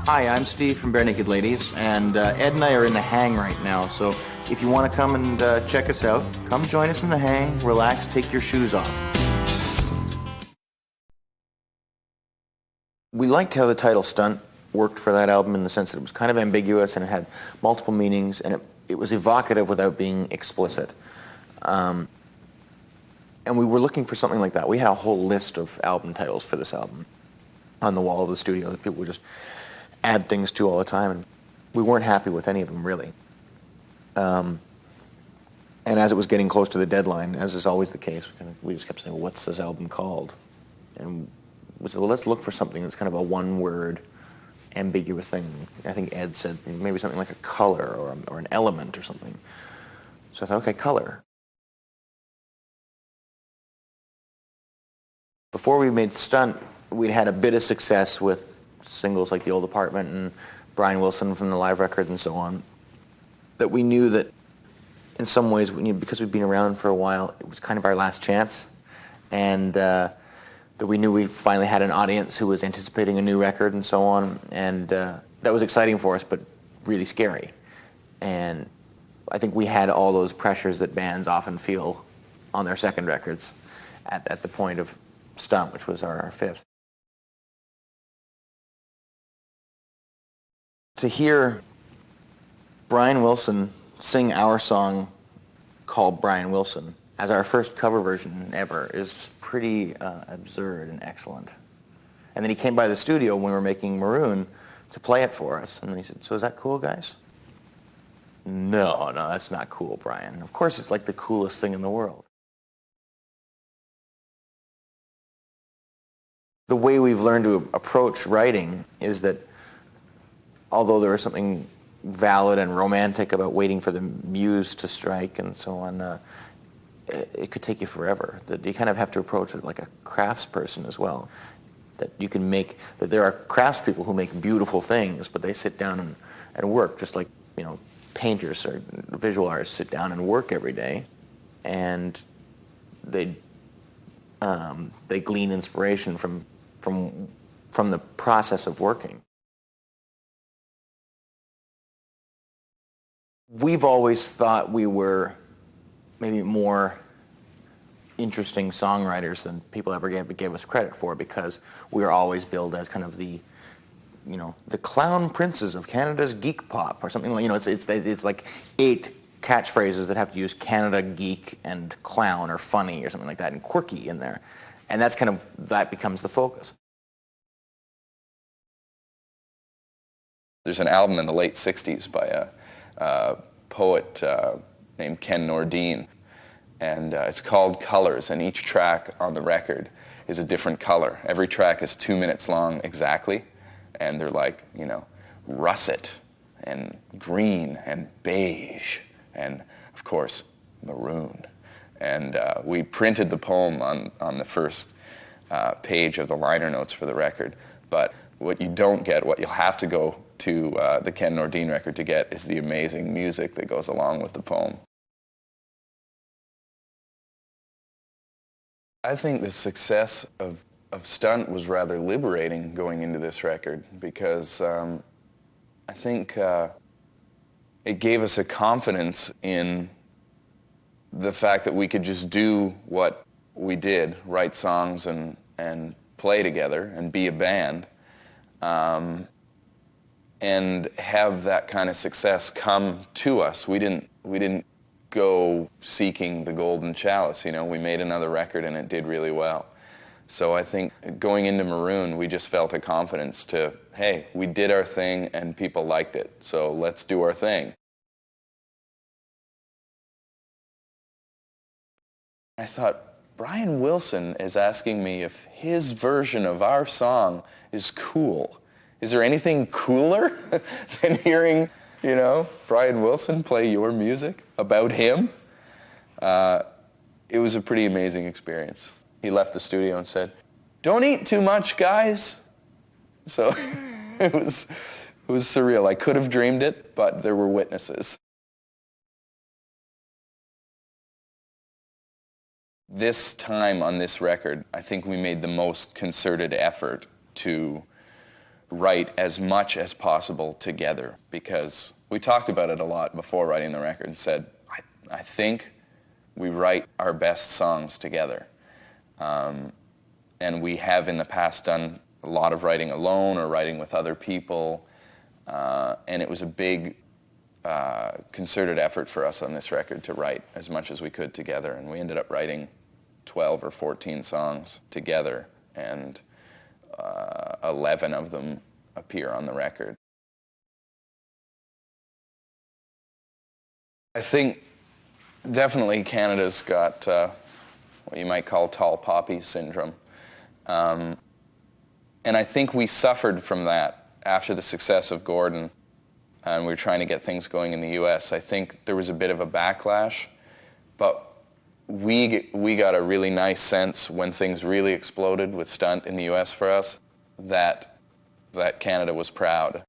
Hi, I'm Steve from Barenaked Ladies, and Ed and I are in the hang right now, so if you want to come and check us out, come join us in the hang, relax, take your shoes off. We liked how the title Stunt worked for that album in the sense that it was kind of ambiguous and it had multiple meanings, and it was evocative without being explicit. And we were looking for something like that. We had a whole list of album titles for this album on the wall of the studio that people would just add things to all the time, and we weren't happy with any of them, really. And as it was getting close to the deadline, as is always the case, we just kept saying, well, what's this album called? And we said, well, let's look for something that's kind of a one-word, ambiguous thing. I think Ed said maybe something like a color or an element or something. So I thought, okay, color. Before we made Stunt, we'd had a bit of success with singles like The Old Apartment and Brian Wilson from the live record and so on, that we knew that in some ways, because we'd been around for a while, it was kind of our last chance, and that we knew we finally had an audience who was anticipating a new record and so on, and that was exciting for us, but really scary. And I think we had all those pressures that bands often feel on their second records at the point of Stunt, which was our fifth. To hear Brian Wilson sing our song called Brian Wilson as our first cover version ever is pretty absurd and excellent. And then he came by the studio when we were making Maroon to play it for us. And he said, so is that cool, guys? No, that's not cool, Brian. Of course it's like the coolest thing in the world. The way we've learned to approach writing is that although there is something valid and romantic about waiting for the muse to strike and so on, it could take you forever. That you kind of have to approach it like a craftsperson as well. That you can make, that there are craftspeople who make beautiful things, but they sit down and work just like, painters or visual artists sit down and work every day, and they glean inspiration from the process of working. We've always thought we were maybe more interesting songwriters than people ever gave us credit for, because we were always billed as kind of the clown princes of Canada's geek pop or something like, it's like 8 catchphrases that have to use Canada, geek, and clown or funny or something like that, and quirky in there. And that becomes the focus. There's an album in the late 60s by a poet named Ken Nordine, and it's called Colors, and each track on the record is a different color. Every track is 2 minutes long exactly, and they're like, russet and green and beige and, of course, maroon. And we printed the poem on the first page of the liner notes for the record, but what you don't get, what you'll have to go to the Ken Nordine record to get, is the amazing music that goes along with the poem. I think the success of Stunt was rather liberating going into this record, because I think it gave us a confidence in the fact that we could just do what we did, write songs and play together and be a band. And have that kind of success come to us. We didn't go seeking the golden chalice. We made another record and it did really well. So I think going into Maroon, we just felt a confidence to, hey, we did our thing and people liked it, so let's do our thing. I thought, Brian Wilson is asking me if his version of our song is cool. Is there anything cooler than hearing, Brian Wilson play your music about him? It was a pretty amazing experience. He left the studio and said, "Don't eat too much, guys." So it was surreal. I could have dreamed it, but there were witnesses. This time on this record, I think we made the most concerted effort to write as much as possible together, because we talked about it a lot before writing the record and said, I think we write our best songs together. And we have in the past done a lot of writing alone or writing with other people, and it was a big concerted effort for us on this record to write as much as we could together, and we ended up writing 12 or 14 songs together, and 11 of them appear on the record. I think definitely Canada's got what you might call tall poppy syndrome. And I think we suffered from that after the success of Gordon, and we were trying to get things going in the U.S. I think there was a bit of a backlash, but we got a really nice sense when things really exploded with Stunt in the U.S. for us that Canada was proud.